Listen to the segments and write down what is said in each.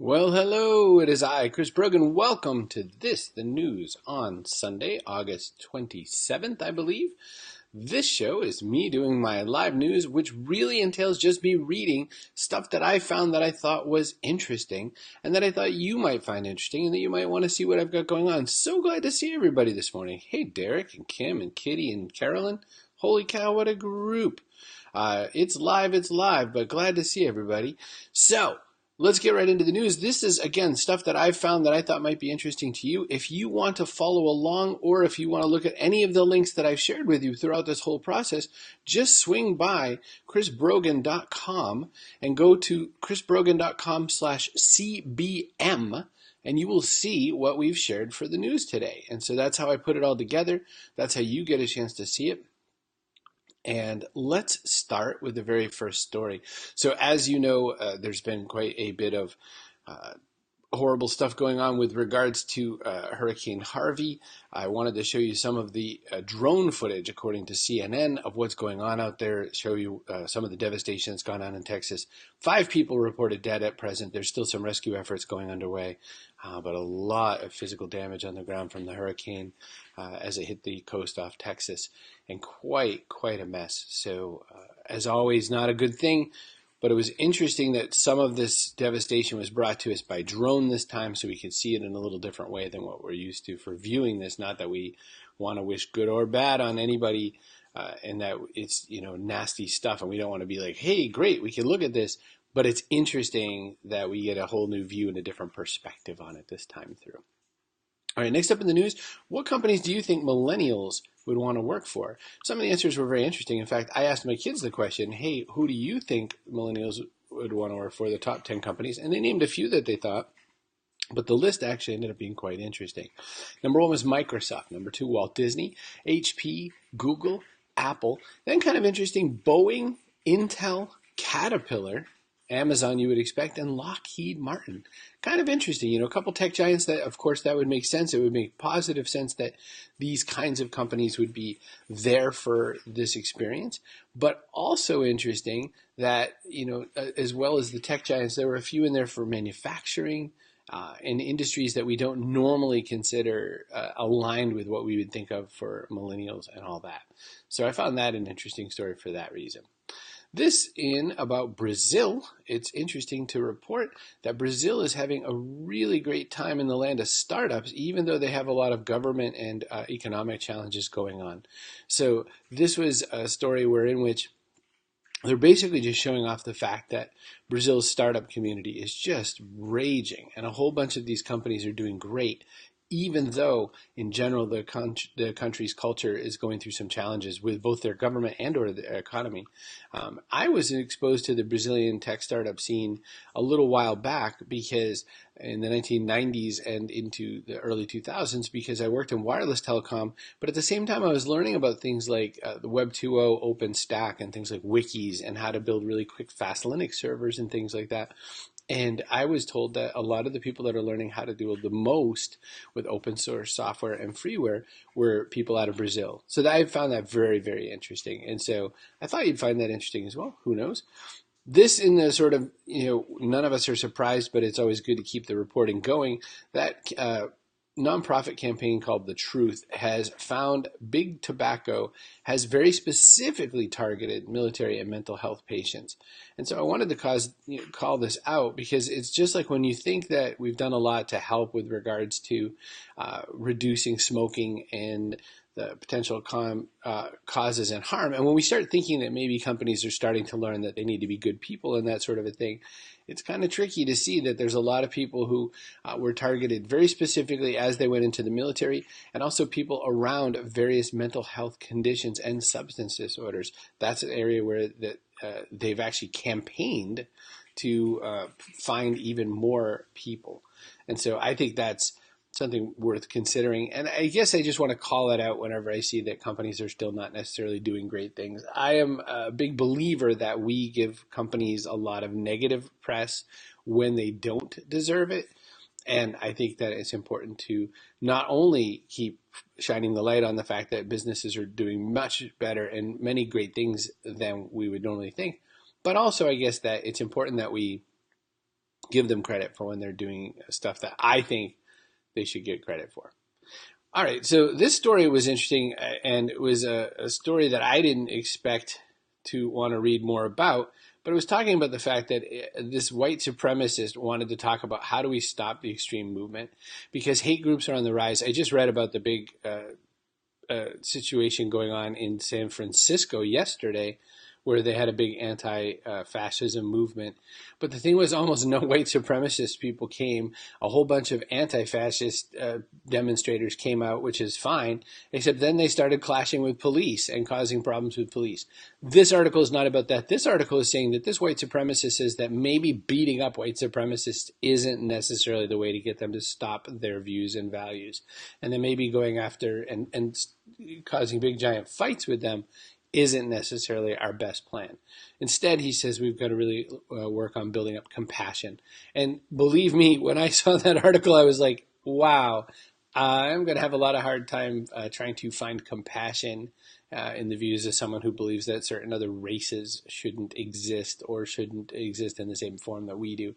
Well, hello, it is I, Chris Brogan. Welcome to the news on Sunday, August 27th, I believe. This show is me doing my live news, which really entails just me reading stuff that I found that I thought was interesting and that I thought you might find interesting and that you might want to see what I've got going on. So glad to see everybody this morning. Hey, Derek and Kim and Kitty and Carolyn. Holy cow, what a group. It's live, but glad to see everybody. So, let's get right into the news. This is, again, stuff that I've found that I thought might be interesting to you. If you want to follow along or if you want to look at any of the links that I've shared with you throughout this whole process, just swing by chrisbrogan.com and go to chrisbrogan.com/CBM and you will see what we've shared for the news today. And so that's how I put it all together. That's how you get a chance to see it. And let's start with the very first story. So as you know, there's been quite a bit of horrible stuff going on with regards to Hurricane Harvey. I wanted to show you some of the drone footage, according to CNN, of what's going on out there, show you some of the devastation that's gone on in Texas. 5 people reported dead at present. There's still some rescue efforts going underway, but a lot of physical damage on the ground from the hurricane as it hit the coast off Texas, and quite a mess. So as always, not a good thing. But it was interesting that some of this devastation was brought to us by drone this time, so we could see it in a little different way than what we're used to for viewing this. Not that we want to wish good or bad on anybody, and that it's nasty stuff, and we don't want to be like, hey, great, we can look at this. But it's interesting that we get a whole new view and a different perspective on it this time through. All right, next up in the news, what companies do you think millennials would want to work for? Some of the answers were very interesting. In fact, I asked my kids the question, hey, who do you think millennials would want to work for, the top 10 companies? And they named a few that they thought, but the list actually ended up being quite interesting. Number 1 was Microsoft. Number 2, Walt Disney, HP, Google, Apple. Then kind of interesting, Boeing, Intel, Caterpillar, Amazon you would expect, and Lockheed Martin. Kind of interesting, a couple tech giants that, of course, that would make sense. It would make positive sense that these kinds of companies would be there for this experience. But also interesting that, as well as the tech giants, there were a few in there for manufacturing and industries that we don't normally consider aligned with what we would think of for millennials and all that. So I found that an interesting story for that reason. This in about Brazil. It's interesting to report that Brazil is having a really great time in the land of startups, even though they have a lot of government and economic challenges going on. So this was a story in which they're basically just showing off the fact that Brazil's startup community is just raging, and a whole bunch of these companies are doing great, even though in general the country's culture is going through some challenges with both their government and or their economy. I was exposed to the Brazilian tech startup scene a little while back because in the 1990s and into the early 2000s, because I worked in wireless telecom, but at the same time I was learning about things like the Web 2.0 OpenStack and things like wikis and how to build really quick fast Linux servers and things like that. And I was told that a lot of the people that are learning how to do the most with open source software and freeware were people out of Brazil. So I found that very, very interesting. And so I thought you'd find that interesting as well. Who knows? This in the sort of, none of us are surprised, but it's always good to keep the reporting going. That nonprofit campaign called The Truth has found big tobacco has very specifically targeted military and mental health patients. And so I wanted to call this out because it's just like when you think that we've done a lot to help with regards to reducing smoking and the potential causes and harm. And when we start thinking that maybe companies are starting to learn that they need to be good people and that sort of a thing, it's kind of tricky to see that there's a lot of people who were targeted very specifically as they went into the military, and also people around various mental health conditions and substance disorders. That's an area where they've actually campaigned to find even more people. And so I think that's something worth considering. And I guess I just want to call it out whenever I see that companies are still not necessarily doing great things. I am a big believer that we give companies a lot of negative press when they don't deserve it. And I think that it's important to not only keep shining the light on the fact that businesses are doing much better and many great things than we would normally think, but also I guess that it's important that we give them credit for when they're doing stuff that I think they should get credit for. All right, so this story was interesting, and it was a story that I didn't expect to want to read more about, but it was talking about the fact that this white supremacist wanted to talk about how do we stop the extreme movement, because hate groups are on the rise. I just read about the big situation going on in San Francisco yesterday, where they had a big anti-fascism movement. But the thing was, almost no white supremacist people came. A whole bunch of anti-fascist demonstrators came out, which is fine, except then they started clashing with police and causing problems with police. This article is not about that. This article is saying that this white supremacist says that maybe beating up white supremacists isn't necessarily the way to get them to stop their views and values. And then maybe going after and causing big giant fights with them isn't necessarily our best plan. Instead, he says we've got to really work on building up compassion. And believe me, when I saw that article, I was like, wow, I'm going to have a lot of hard time trying to find compassion in the views of someone who believes that certain other races shouldn't exist or shouldn't exist in the same form that we do.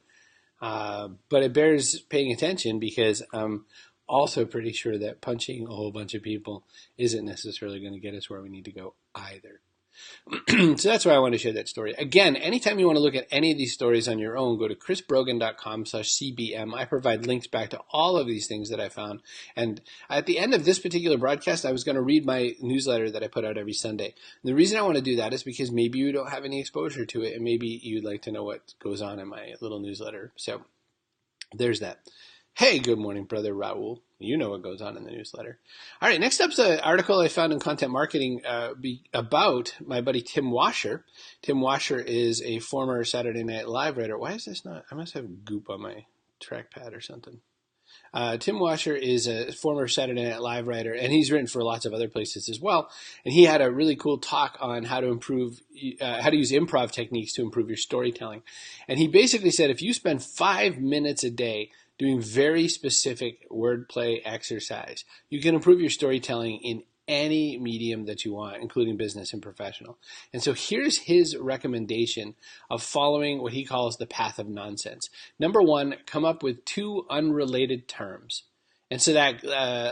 But it bears paying attention, because I'm also pretty sure that punching a whole bunch of people isn't necessarily going to get us where we need to go either. So that's why I want to share that story. Again, anytime you want to look at any of these stories on your own, go to chrisbrogan.com/cbm. I provide links back to all of these things that I found. And at the end of this particular broadcast, I was going to read my newsletter that I put out every Sunday. And the reason I want to do that is because maybe you don't have any exposure to it, and maybe you'd like to know what goes on in my little newsletter. So there's that. Hey, good morning, Brother Raul. You know what goes on in the newsletter. All right, next up's an article I found in Content Marketing about my buddy Tim Washer. Tim Washer is a former Saturday Night Live writer. Why is this not? I must have goop on my trackpad or something. Tim Washer is a former Saturday Night Live writer, and he's written for lots of other places as well. And he had a really cool talk on how to how to use improv techniques to improve your storytelling. And he basically said if you spend 5 minutes a day doing very specific wordplay exercise, you can improve your storytelling in any medium that you want, including business and professional. And so here's his recommendation of following what he calls the path of nonsense. Number one, come up with 2 unrelated terms. And so that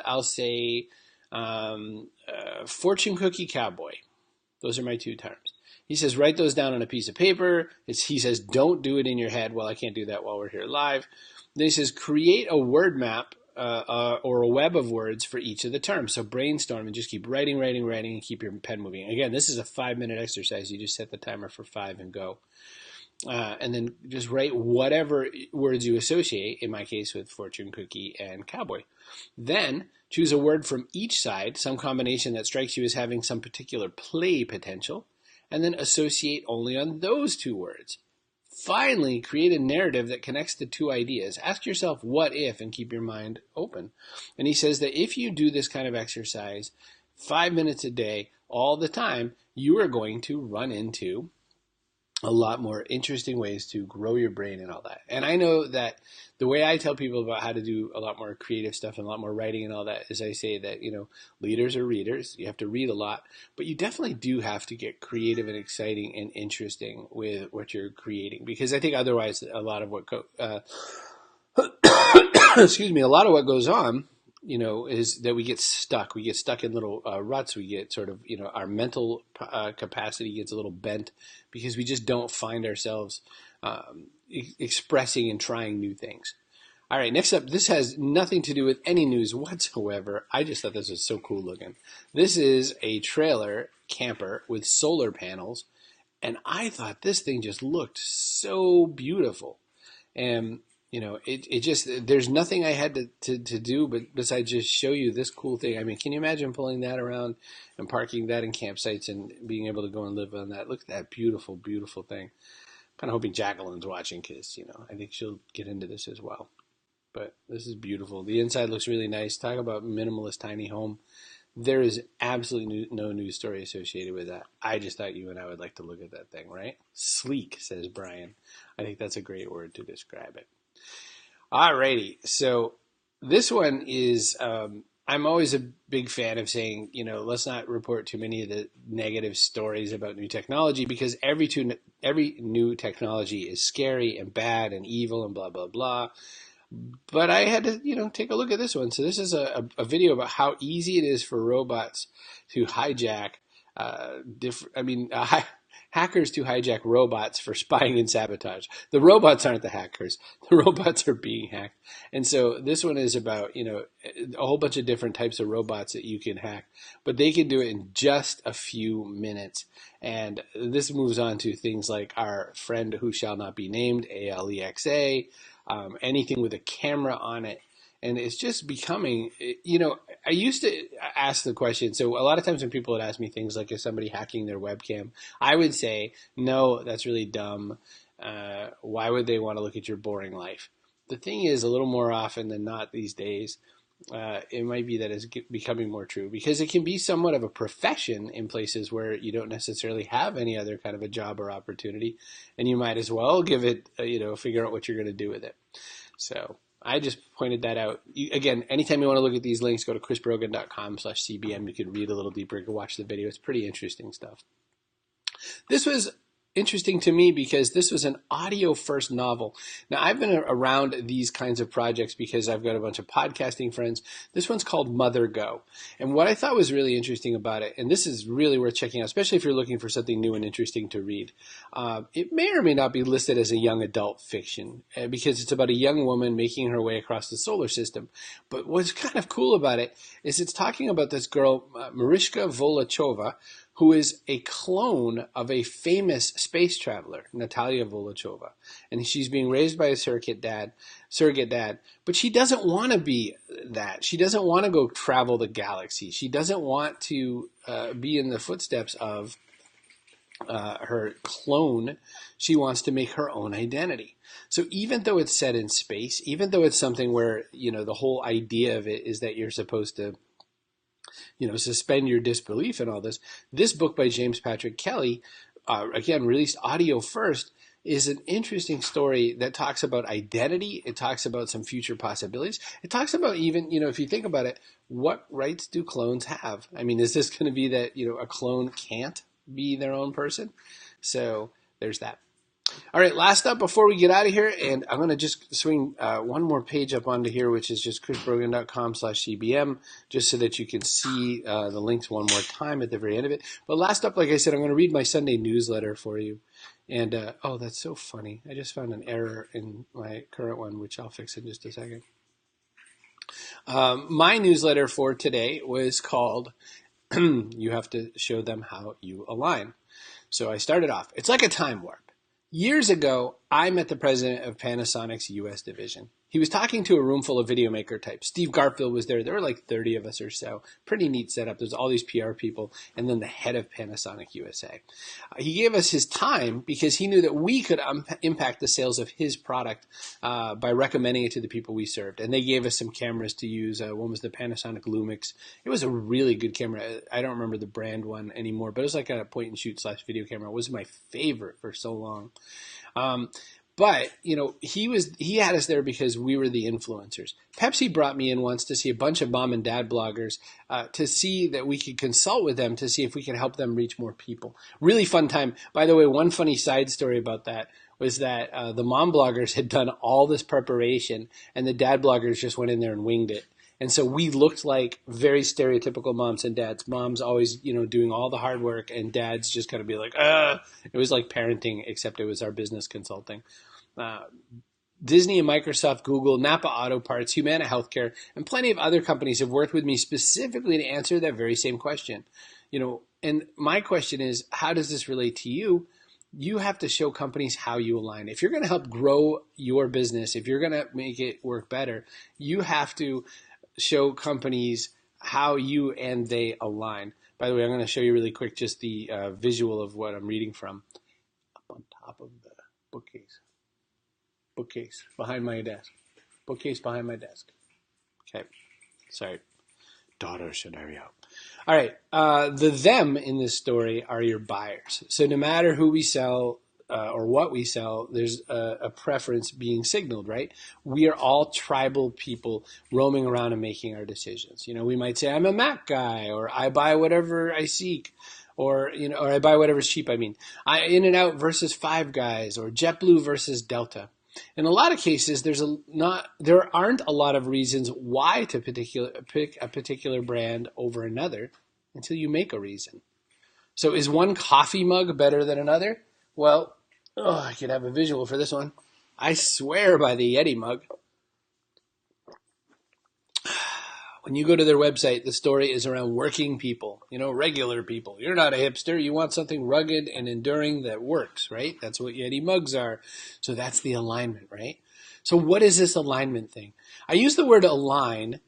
I'll say fortune cookie cowboy. Those are my 2 terms. He says, write those down on a piece of paper. He says, don't do it in your head. Well, I can't do that while we're here live. Then he says, create a word map or a web of words for each of the terms. So brainstorm and just keep writing, and keep your pen moving. Again, this is a 5-minute exercise. You just set the timer for 5 and go. And then just write whatever words you associate, in my case with fortune cookie and cowboy. Then choose a word from each side, some combination that strikes you as having some particular play potential, and then associate only on those 2 words. Finally, create a narrative that connects the 2 ideas. Ask yourself what if and keep your mind open. And he says that if you do this kind of exercise 5 minutes a day, all the time, you are going to run into a lot more interesting ways to grow your brain and all that. And I know that the way I tell people about how to do a lot more creative stuff and a lot more writing and all that is I say that, leaders are readers. You have to read a lot, but you definitely do have to get creative and exciting and interesting with what you're creating, because I think otherwise a lot of what excuse me, a lot of what goes on, is that we get stuck. We get stuck in little ruts. We get sort of, our mental capacity gets a little bent because we just don't find ourselves expressing and trying new things. All right, next up, this has nothing to do with any news whatsoever. I just thought this was so cool looking. This is a trailer camper with solar panels, and I thought this thing just looked so beautiful. And it just, there's nothing I had to do but besides just show you this cool thing. I mean, can you imagine pulling that around and parking that in campsites and being able to go and live on that? Look at that beautiful, beautiful thing. Kind of hoping Jacqueline's watching because, I think she'll get into this as well. But this is beautiful. The inside looks really nice. Talk about minimalist tiny home. There is absolutely no news story associated with that. I just thought you and I would like to look at that thing, right? Sleek, says Brian. I think that's a great word to describe it. Alrighty, so this one is I'm always a big fan of saying, let's not report too many of the negative stories about new technology, because every new technology is scary and bad and evil and blah blah blah. But I had to, take a look at this one. So this is a video about how easy it is for robots to hijack hackers to hijack robots for spying and sabotage. The robots aren't the hackers. The robots are being hacked. And so this one is about, a whole bunch of different types of robots that you can hack, but they can do it in just a few minutes. And this moves on to things like our friend who shall not be named, Alexa, anything with a camera on it. And it's just becoming, I used to ask the question. So a lot of times when people would ask me things like, is somebody hacking their webcam? I would say, no, that's really dumb. Why would they want to look at your boring life? The thing is, a little more often than not these days, it might be that it's becoming more true, because it can be somewhat of a profession in places where you don't necessarily have any other kind of a job or opportunity. And you might as well give it, figure out what you're going to do with it. So I just pointed that out. Again, anytime you want to look at these links, go to chrisbrogan.com/CBM. You can read a little deeper. You can watch the video. It's pretty interesting stuff. This was interesting to me because this was an audio first novel. Now, I've been around these kinds of projects because I've got a bunch of podcasting friends. This one's called Mother Go. And what I thought was really interesting about it, and this is really worth checking out, especially if you're looking for something new and interesting to read, it may or may not be listed as a young adult fiction because it's about a young woman making her way across the solar system. But what's kind of cool about it is it's talking about this girl, Mariska Volachova, who is a clone of a famous space traveler, Natalia Volachova. And she's being raised by a surrogate dad, but she doesn't want to be that. She doesn't want to go travel the galaxy. She doesn't want to be in the footsteps of her clone. She wants to make her own identity. So even though it's set in space, even though it's something where, the whole idea of it is that you're supposed to suspend your disbelief in all this. This book by James Patrick Kelly, again, released audio first, is an interesting story that talks about identity. It talks about some future possibilities. It talks about even, if you think about it, what rights do clones have? I mean, is this going to be that, a clone can't be their own person? So there's that. All right, last up before we get out of here, and I'm going to just swing one more page up onto here, which is just chrisbrogan.com/CBM, just so that you can see the links one more time at the very end of it. But last up, like I said, I'm going to read my Sunday newsletter for you. And, oh, that's so funny. I just found an error in my current one, which I'll fix in just a second. My newsletter for today was called You Have to Show Them How You Align. So I started off. It's like a time warp. Years ago, I met the president of Panasonic's U.S. division. He was talking to a room full of video maker types. Steve Garfield was there. There were like 30 of us or so. Pretty neat setup. There's all these PR people and then the head of Panasonic USA. He gave us his time because he knew that we could impact the sales of his product by recommending it to the people we served. And they gave us some cameras to use. One was the Panasonic Lumix. It was a really good camera. I don't remember the brand one anymore, but it was like a point and shoot / video camera. It was my favorite for so long. But, he had us there because we were the influencers. Pepsi brought me in once to see a bunch of mom and dad bloggers to see that we could consult with them to see if we could help them reach more people. Really fun time. By the way, one funny side story about that was that the mom bloggers had done all this preparation and the dad bloggers just went in there and winged it. And so we looked like very stereotypical moms and dads. Moms always, doing all the hard work, and dads just kind of be like, It was like parenting, except it was our business consulting. Disney and Microsoft, Google, Napa Auto Parts, Humana Healthcare, and plenty of other companies have worked with me specifically to answer that very same question. And my question is, how does this relate to you? You have to show companies how you align. If you're going to help grow your business, if you're going to make it work better, you have to show companies how you and they align. By the way, I'm going to show you really quick just the visual of what I'm reading from up on top of the bookcase. Bookcase behind my desk. Bookcase behind my desk. Okay. Sorry. Daughter scenario. All right. The them in this story are your buyers. So no matter who we sell or what we sell, there's a preference being signaled, right? We are all tribal people roaming around and making our decisions. We might say, I'm a Mac guy, or I buy whatever I seek, or I buy whatever's cheap. I mean, In-N-Out versus Five Guys, or JetBlue versus Delta. In a lot of cases, there aren't a lot of reasons why to pick a particular brand over another until you make a reason. So is one coffee mug better than another? Well, I could have a visual for this one. I swear by the Yeti mug. When you go to their website, the story is around working people, regular people. You're not a hipster. You want something rugged and enduring that works, right? That's what Yeti mugs are. So that's the alignment, right? So what is this alignment thing? I use the word align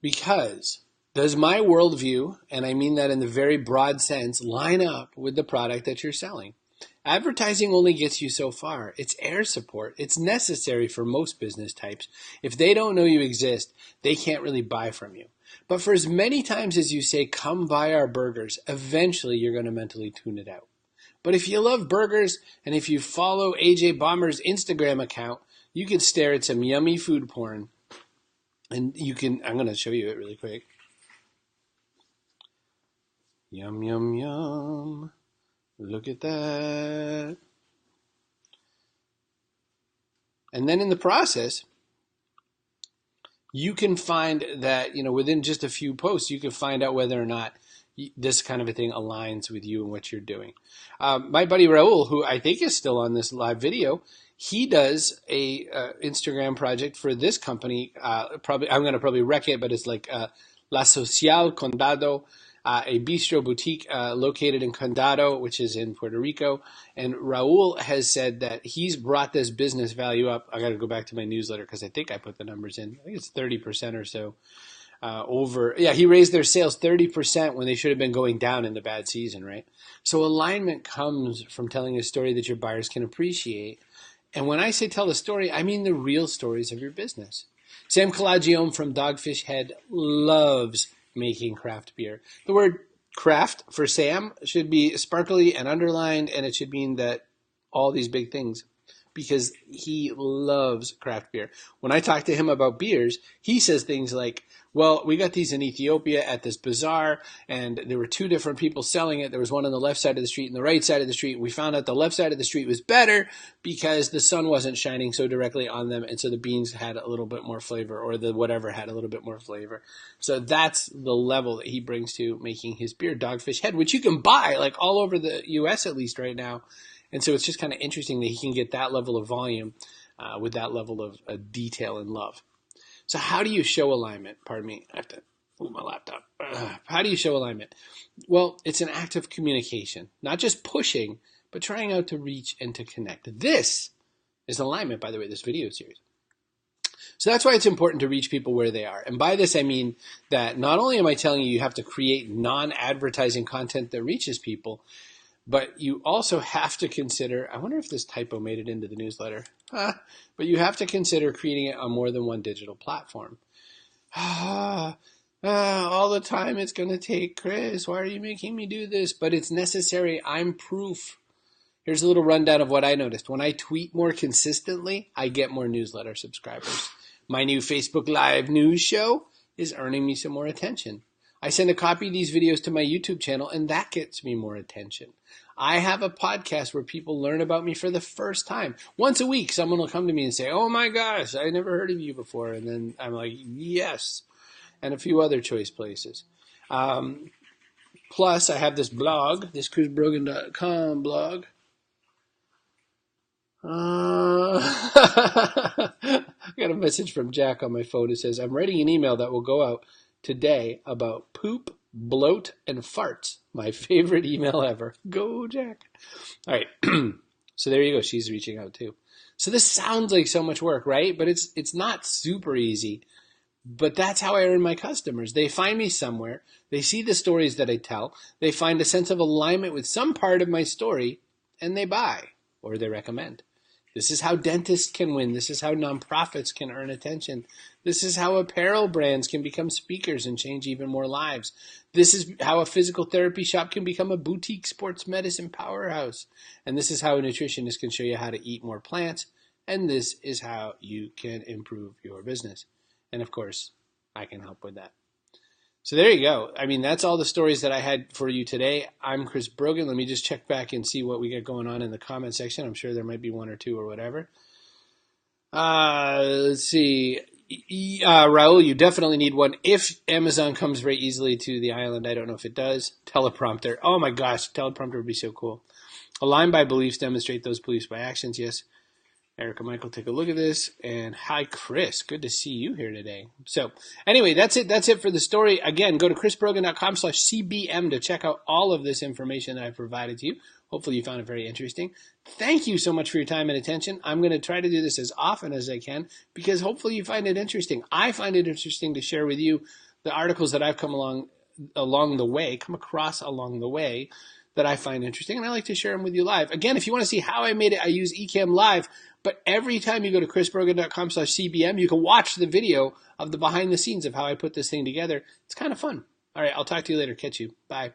because does my worldview, and I mean that in the very broad sense, line up with the product that you're selling? Advertising only gets you so far. It's air support. It's necessary for most business types. If they don't know you exist, they can't really buy from you. But for as many times as you say, come buy our burgers, eventually you're going to mentally tune it out. But if you love burgers, and if you follow AJ Bomber's Instagram account, you can stare at some yummy food porn. And I'm going to show you it really quick. Yum, yum, yum. Look at that. And then in the process, you can find that, within just a few posts, you can find out whether or not this kind of a thing aligns with you and what you're doing. My buddy Raul, who I think is still on this live video, he does a Instagram project for this company. I'm going to probably wreck it, but it's like La Social Condado, a bistro boutique located in Condado, which is in Puerto Rico. And Raul has said that he's brought this business value up. I got to go back to my newsletter because I think I put the numbers in. I think it's 30% or so he raised their sales 30% when they should have been going down in the bad season, right? So alignment comes from telling a story that your buyers can appreciate. And when I say tell the story, I mean the real stories of your business. Sam Calagione from Dogfish Head loves making craft beer. The word craft for Sam should be sparkly and underlined, and it should mean that all these big things, because he loves craft beer. When I talk to him about beers, he says things like, well, we got these in Ethiopia at this bazaar, and there were two different people selling it. There was one on the left side of the street and the right side of the street. We found out the left side of the street was better because the sun wasn't shining so directly on them, and so the beans had a little bit more flavor, or the whatever had a little bit more flavor. So that's the level that he brings to making his beer, Dogfish Head, which you can buy like all over the U.S. at least right now. And so it's just kind of interesting that he can get that level of volume with that level of detail and love. So how do you show alignment? Pardon me, I have to move my laptop. How do you show alignment? Well, it's an act of communication, not just pushing, but trying out to reach and to connect. This is alignment, by the way, this video series. So that's why it's important to reach people where they are. And by this, I mean that not only am I telling you have to create non-advertising content that reaches people, but you also have to consider, I wonder if this typo made it into the newsletter, but you have to consider creating it on more than one digital platform. All the time it's going to take, Chris, why are you making me do this? But it's necessary. I'm proof. Here's a little rundown of what I noticed. When I tweet more consistently, I get more newsletter subscribers. My new Facebook Live news show is earning me some more attention. I send a copy of these videos to my YouTube channel, and that gets me more attention. I have a podcast where people learn about me for the first time. Once a week, someone will come to me and say, oh my gosh, I never heard of you before. And then I'm like, yes, and a few other choice places. Plus, I have this blog, this chrisbrogan.com blog. I got a message from Jack on my phone. It says, I'm writing an email that will go out today about poop, bloat, and farts. My favorite email ever. Go, Jack. All right. So there you go. She's reaching out too. So this sounds like so much work, right? But it's not super easy. But that's how I earn my customers. They find me somewhere. They see the stories that I tell. They find a sense of alignment with some part of my story, and they buy or they recommend. This is how dentists can win. This is how nonprofits can earn attention. This is how apparel brands can become speakers and change even more lives. This is how a physical therapy shop can become a boutique sports medicine powerhouse. And this is how a nutritionist can show you how to eat more plants. And this is how you can improve your business. And of course, I can help with that. So there you go. I mean, that's all the stories that I had for you today. I'm Chris Brogan. Let me just check back and see what we got going on in the comment section. I'm sure there might be one or two or whatever. Let's see. Raul, you definitely need one. If Amazon comes very easily to the island, I don't know if it does. Teleprompter. Oh my gosh, teleprompter would be so cool. Aligned by beliefs, demonstrate those beliefs by actions. Yes. Erica Michael, take a look at this. And hi, Chris. Good to see you here today. So anyway, that's it. That's it for the story. Again, go to chrisbrogan.com/CBM to check out all of this information that I've provided to you. Hopefully you found it very interesting. Thank you so much for your time and attention. I'm going to try to do this as often as I can because hopefully you find it interesting. I find it interesting to share with you the articles that I've come across along the way that I find interesting, and I like to share them with you live. Again, if you want to see how I made it, I use Ecamm Live, but every time you go to chrisbrogan.com/CBM, you can watch the video of the behind the scenes of how I put this thing together. It's kind of fun. All right, I'll talk to you later. Catch you. Bye.